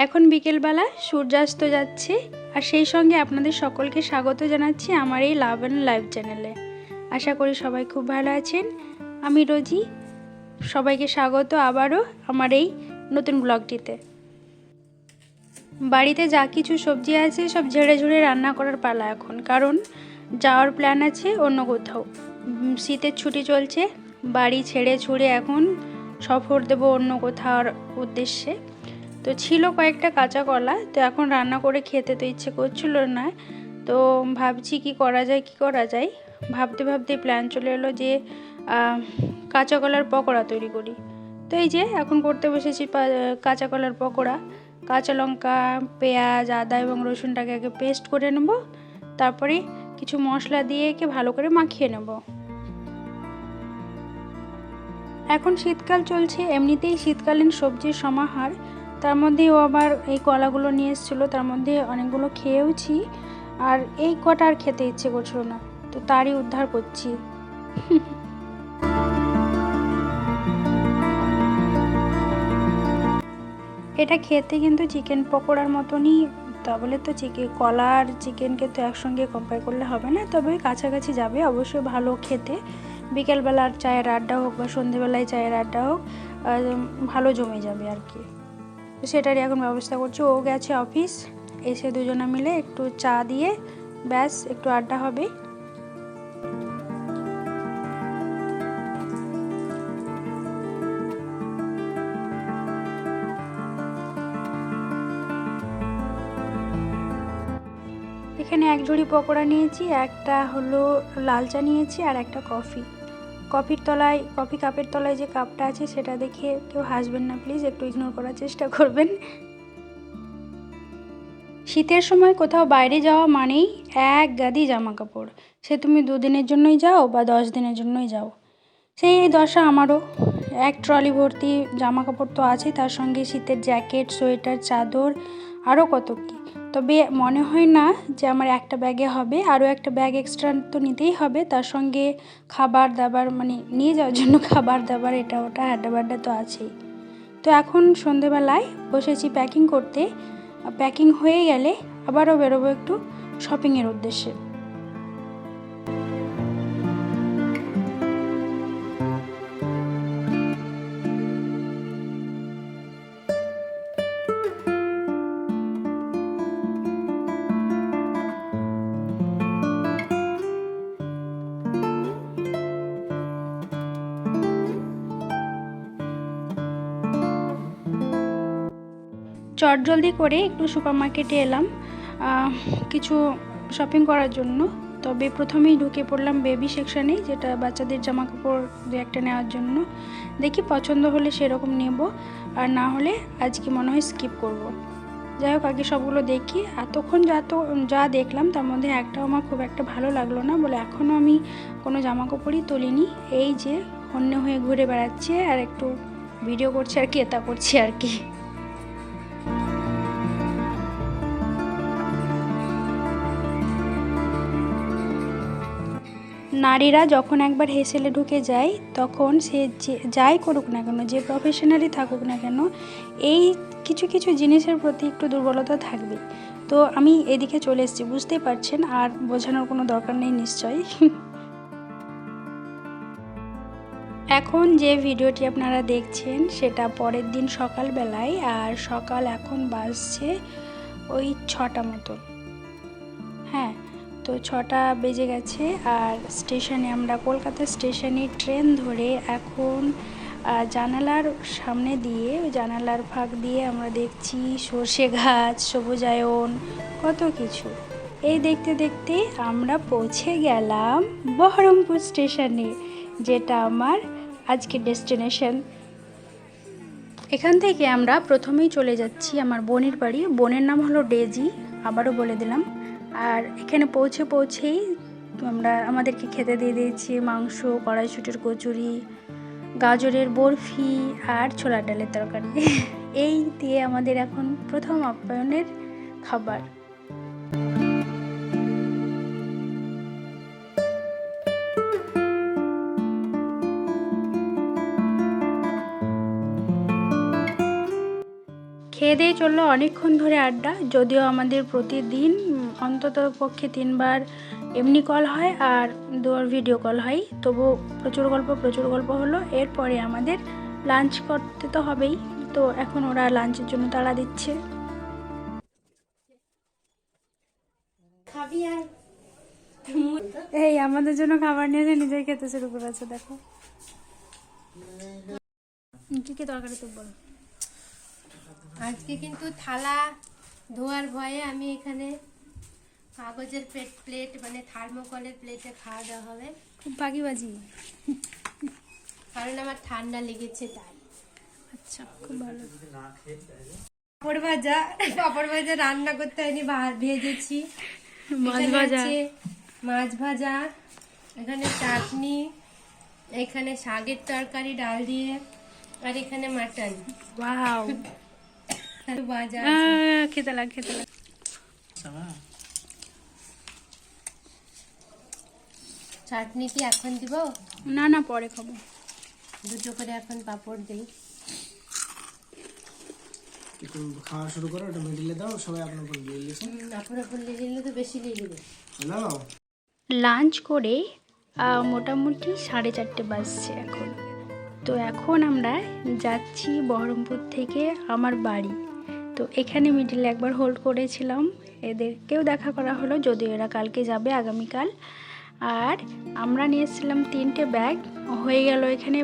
এখন বিকেলবেলা সূর্যাস্ত যাচ্ছে আর সেই সঙ্গে আপনাদের সকলকে স্বাগত জানাচ্ছি আমার এই লাভ অ্যান্ড লাইফ চ্যানেলে। আশা করি সবাই খুব ভালো আছেন। আমি রোজি, সবাইকে স্বাগত আবারও আমার এই নতুন ব্লগটিতে। বাড়িতে যা কিছু সবজি আছে সব ঝেড়ে ঝুড়ে রান্না করার পালা এখন, কারণ যাওয়ার প্ল্যান আছে অন্য কোথাও। শীতের ছুটি চলছে, বাড়ি ছেড়ে ছুড়ে এখন সফর দেব অন্য কোথাওর উদ্দেশ্যে। তো ছিল কয়েকটা কাঁচা কলা, তো এখন রান্না করে খেতে তো ইচ্ছে করছিল না। তো ভাবছি কি করা যায়। ভাবতে ভাবতে প্ল্যান চলে এলো যে কাঁচা কলার পকোড়া তৈরি করি। তো এই যে এখন করতে বসেছি কাঁচা কলার পকোড়া। কাঁচা লঙ্কা, পেঁয়াজ, আদা এবং রসুনটাকে আগে পেস্ট করে নেব, তারপরে কিছু মশলা দিয়ে একে ভালো করে মাখিয়ে নেব। এখন শীতকাল চলছে, এমনিতেই শীতকালীন সবজির সমাহার, তার মধ্যে ও আবার এই কলাগুলো নিয়ে এসেছিলো, তার মধ্যে অনেকগুলো খেয়েওছি, আর এই কটা আর খেতে ইচ্ছে করছিল না, তো তারই উদ্ধার করছি। এটা খেতে কিন্তু চিকেন পকোড়ার মতনই, তা বলে তো কলা আর চিকেনকে তো একসঙ্গে কম্পেয়ার করলে হবে না, তবে কাছাকাছি যাবে অবশ্যই ভালো খেতে। বিকেলবেলার চায়ের আড্ডা হোক বা সন্ধেবেলায় চায়ের আড্ডা হোক, ভালো জমে যাবে আর কি। তো সেটারই এখন ব্যবস্থা করছি। ও গেছে অফিস, এসে দুজনে মিলে একটু চা দিয়ে ব্যাস একটু আড্ডা হবে। এখানে এক ঝুড়ি পকোড়া নিয়েছি, একটা হলো লাল চা নিয়েছি আর একটা কফি। কফি কাপের তলায় যে কাপটা আছে সেটা দেখে কেউ হাসবেন না প্লিজ, একটু ইগনোর করার চেষ্টা করবেন। শীতের সময় কোথাও বাইরে যাওয়া মানেই এক গাদি জামা কাপড়, সে তুমি 2 দিনের জন্যই যাও বা 10 দিনের জন্যই যাও। সেই দশা আমারও, এক ট্রলি ভর্তি জামা কাপড় তো আছেই, তার সঙ্গে শীতের জ্যাকেট, সোয়েটার, চাদর, আরও কত কী। তবে মনে হয় না যে আমার একটা ব্যাগে হবে, আরও একটা ব্যাগ এক্সট্রা তো নিতেই হবে, তার সঙ্গে খাবার দাবার, মানে নিয়ে যাওয়ার জন্য খাবার দাবার, এটা ওটা হাড্ডা বাড্ডা তো আছেই। তো এখন সন্ধেবেলায় বসেছি প্যাকিং করতে। প্যাকিং হয়ে গেলে আবারও বেরোবো একটু শপিংয়ের উদ্দেশ্যে। চটজলদি করে একটু সুপার মার্কেটে এলাম কিছু শপিং করার জন্য। তবে প্রথমেই ঢুকে পড়লাম বেবি সেকশানে, যেটা বাচ্চাদের জামা কাপড় দু একটা নেওয়ার জন্য। দেখি পছন্দ হলে সেরকম নেব, আর না হলে আজকে মনে হয় স্কিপ করব। যাই হোক, আগে সবগুলো দেখি। এতক্ষণ যা দেখলাম তার মধ্যে একটাও আমার খুব একটা ভালো লাগলো না বলে এখনও আমি কোনো জামা কাপড়ই তুলিনি। এই যে অন্য হয়ে ঘুরে বেড়াচ্ছে আর একটু ভিডিও করছে আর কি, এটা করছি আর কি। নারীরা যখন একবার হেসেলে ঢুকে যায়, তখন সে যাই করুক না কেন, যে প্রফেশনালি থাকুক না কেন, এই কিছু কিছু জিনিসের প্রতি একটু দুর্বলতা থাকবে। তো আমি এদিকে চলে এসেছি, বুঝতেই পারছেন, আর বোঝানোর কোনো দরকার নেই নিশ্চয়ই। এখন যে ভিডিওটি আপনারা দেখছেন সেটা পরের দিন সকালবেলায়, আর সকাল এখন বাজছে ওই 6টা মতো। হ্যাঁ, তো 6টা বেজে গেছে, আর স্টেশনে আমরা কলকাতা স্টেশনে ট্রেন ধরে এখন জানালার সামনে দিয়ে, জানালার ফাঁক দিয়ে আমরা দেখছি সর্ষে গাছ, সবুজায়ন, কত কিছু। এই দেখতে দেখতে আমরা পৌঁছে গেলাম বহরমপুর স্টেশনে, যেটা আমার আজকের ডেস্টিনেশন। এখান থেকে আমরা প্রথমেই চলে যাচ্ছি আমার বোনের বাড়ি। বোনের নাম হলো ডেজি, আবারও বলে দিলাম। আর এখানে পৌঁছেই আমাদেরকে খেতে দিয়ে দিয়েছি মাংস, কড়াইশুঁটির কচুরি, গাজরের বরফি আর ছোলার ডালের তরকারি। এই দিয়ে আমাদের এখন প্রথম আপ্যায়নের খাবার। খেয়ে দিয়ে চললো অনেকক্ষণ ধরে আড্ডা। যদিও আমাদের প্রতিদিন অন্তত পক্ষে 3 বার এমনি কল হয় আর 2 বার ভিডিও কল হয়, তবু প্রচুর গল্প হলো। এরপরে আমাদের লাঞ্চ করতে তো হবেই, তো এখন ওরা লাঞ্চের জন্য তাড়া দিচ্ছে। এই আমাদের জন্য খাবার নিয়ে নিজেই খেতে শুরু করেছে, দেখো কি কি তরকারি তো বল। আজকে কিন্তু থালা ধোয়ার ভয়ে আমি এখানে কাগজের প্লেট মানে থার্মোকলের প্লেটে খাওয়া দাওয়া হবে। খুব বাগিবাজি, কারণ আমার ঠান্ডা লেগেছে তাই। আচ্ছা খুব ভালো। পাপড় ভাজা রান্না করতে হয়নি, ভেজেছি। মাছ ভাজা, এখানে চাটনি, এখানে শাকের তরকারি ডাল দিয়ে, আর এখানে মাটন। ওয়াও, ভাজা খেতে লাগ। চাটনি কি এখন দিব? না পরে খাবো। দুটো করে এখন পাপড় দিই। একটু খাওয়া শুরু করো, ওটা মিডিলে দাও, সবাই আপনার উপর দিয়ে দিয়েছে। আপনার উপর লেগে গেলে তো বেশি লেগে দেবে। লাঞ্চ করে মোটামুটি 4:30 বাজছে এখন। তো এখন আমরা যাচ্ছি বহরমপুর থেকে আমার বাড়ি। তো এখানে মিডিলে একবার হোল্ড করেছিলাম, এদেরকেও দেখা করা হলো, যদিও এরা কালকে যাবে, আগামীকাল। আর আমরা নিয়েছিলাম 3টে ব্যাগ, হয়ে গেল এখানে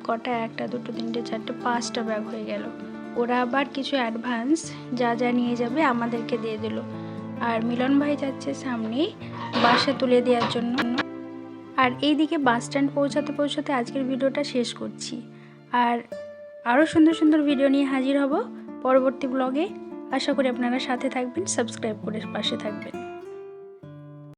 কটা, 1 2 3 4 5টা ব্যাগ হয়ে গেল। ওরা আবার কিছু অ্যাডভান্স যা নিয়ে যাবে আমাদেরকে দিয়ে দিল। আর মিলন ভাই যাচ্ছে সামনে বাসে তুলে দেওয়ার জন্য। আর এইদিকে বাস স্ট্যান্ড পৌঁছাতে আজকের ভিডিওটা শেষ করছি। আর আরও সুন্দর ভিডিও নিয়ে হাজির হব পরবর্তী ব্লগে। আশা করি আপনারা সাথে থাকবেন, সাবস্ক্রাইব করে পাশে থাকবেন।